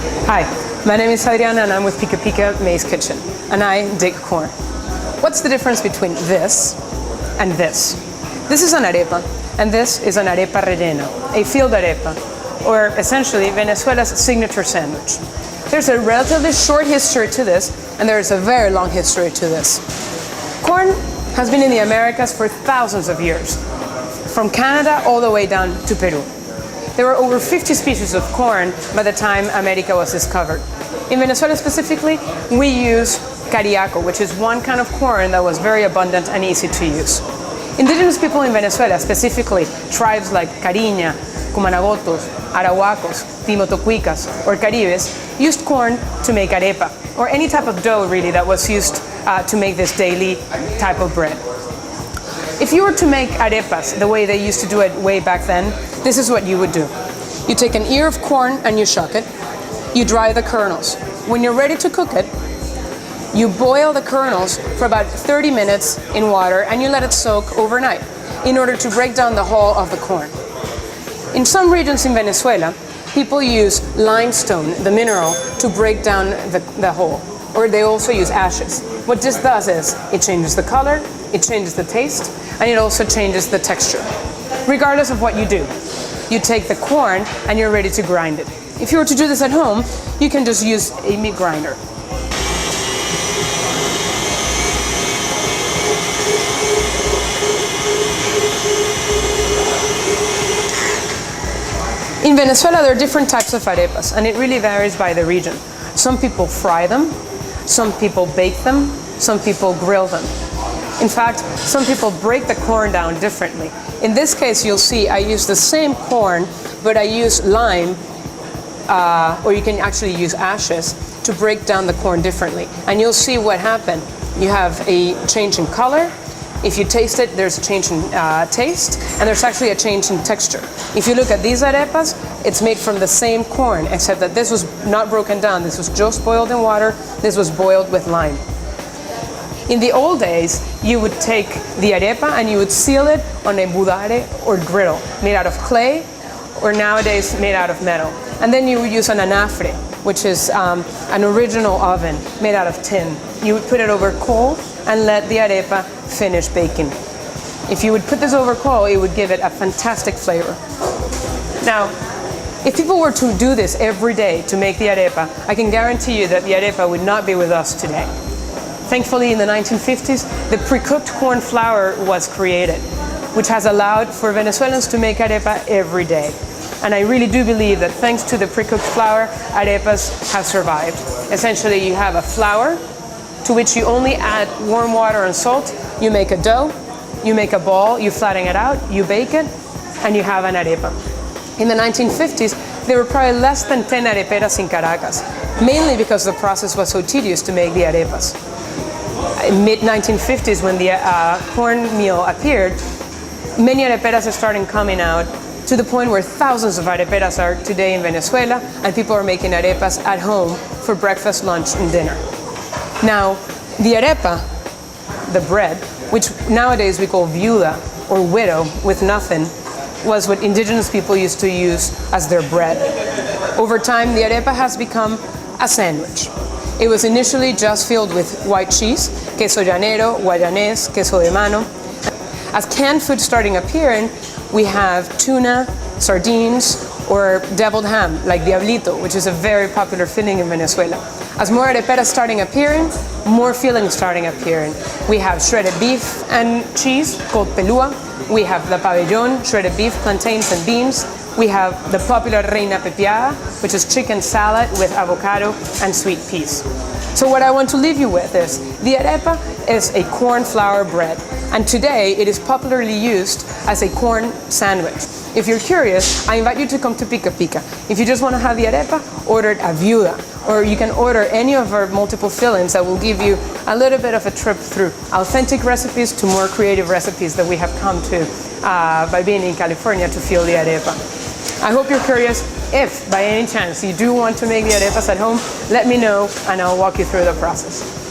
Hi, my name is Adriana and I'm with Pika Pika Maize Kitchen, and I dig corn. What's the difference between this and this? This is an arepa, and this is an arepa rellena, a field arepa, or essentially Venezuela's signature sandwich. There's a relatively short history to this, and there is a very long history to this. Corn has been in the Americas for thousands of years, from Canada all the way down to Peru. There were over 50 species of corn by the time America was discovered. In Venezuela specifically, we use cariaco, which is one kind of corn that was very abundant and easy to use. Indigenous people in Venezuela, specifically tribes like Cariña, Cumanagotos, Arahuacos, Timotocuicas, or Caribes, used corn to make arepa, or any type of dough really that was used to make this daily type of bread. If you were to make arepas the way they used to do it way back then, this is what you would do. You take an ear of corn and you shuck it. You dry the kernels. When you're ready to cook it, you boil the kernels for about 30 minutes in water and you let it soak overnight in order to break down the hull of the corn. In some regions in Venezuela, people use limestone, the mineral, to break down the hull, or they also use ashes. What this does is it changes the color, it changes the taste, and it also changes the texture. Regardless of what you do, you take the corn and you're ready to grind it. If you were to do this at home, you can just use a meat grinder. In Venezuela, there are different types of arepas, and it really varies by the region. Some people fry them, some people bake them, some people grill them. In fact, some people break the corn down differently. In this case, you'll see I use the same corn, but I use lime, or you can actually use ashes, to break down the corn differently. And you'll see what happened. You have a change in color. If you taste it, there's a change in taste, and there's actually a change in texture. If you look at these arepas, it's made from the same corn, except that this was not broken down. This was just boiled in water. This was boiled with lime. In the old days, you would take the arepa and you would seal it on a budare or griddle made out of clay, or nowadays made out of metal. And then you would use an anafre, which is an original oven made out of tin. You would put it over coal and let the arepa finish baking. If you would put this over coal, it would give it a fantastic flavor. Now, if people were to do this every day to make the arepa, I can guarantee you that the arepa would not be with us today. Thankfully, in the 1950s, the pre-cooked corn flour was created, which has allowed for Venezuelans to make arepa every day. And I really do believe that thanks to the pre-cooked flour, arepas have survived. Essentially, you have a flour to which you only add warm water and salt. You make a dough, you make a ball, you flatten it out, you bake it, and you have an arepa. In the 1950s, there were probably less than 10 areperas in Caracas, mainly because the process was so tedious to make the arepas. In mid-1950s, when the cornmeal appeared, many areperas started coming out, to the point where thousands of areperas are today in Venezuela, and people are making arepas at home for breakfast, lunch, and dinner. Now, the arepa, the bread, which nowadays we call viuda or widow with nothing, was what indigenous people used to use as their bread. Over time, the arepa has become a sandwich. It was initially just filled with white cheese, queso llanero, guayanés, queso de mano. As canned food starting appearing, we have tuna, sardines, or deviled ham, like diablito, which is a very popular filling in Venezuela. As more areperas starting appearing, more fillings starting appearing. We have shredded beef and cheese called pelua. We have the pabellón, shredded beef, plantains, and beans. We have the popular reina pepiada, which is chicken salad with avocado and sweet peas. So what I want to leave you with is, the arepa is a corn flour bread, and today it is popularly used as a corn sandwich. If you're curious, I invite you to come to Pika Pika. If you just want to have the arepa, order it a viuda, or you can order any of our multiple fillings that will give you a little bit of a trip through authentic recipes to more creative recipes that we have come to by being in California to fill the arepa. I hope you're curious. If by any chance you do want to make the arepas at home, let me know and I'll walk you through the process.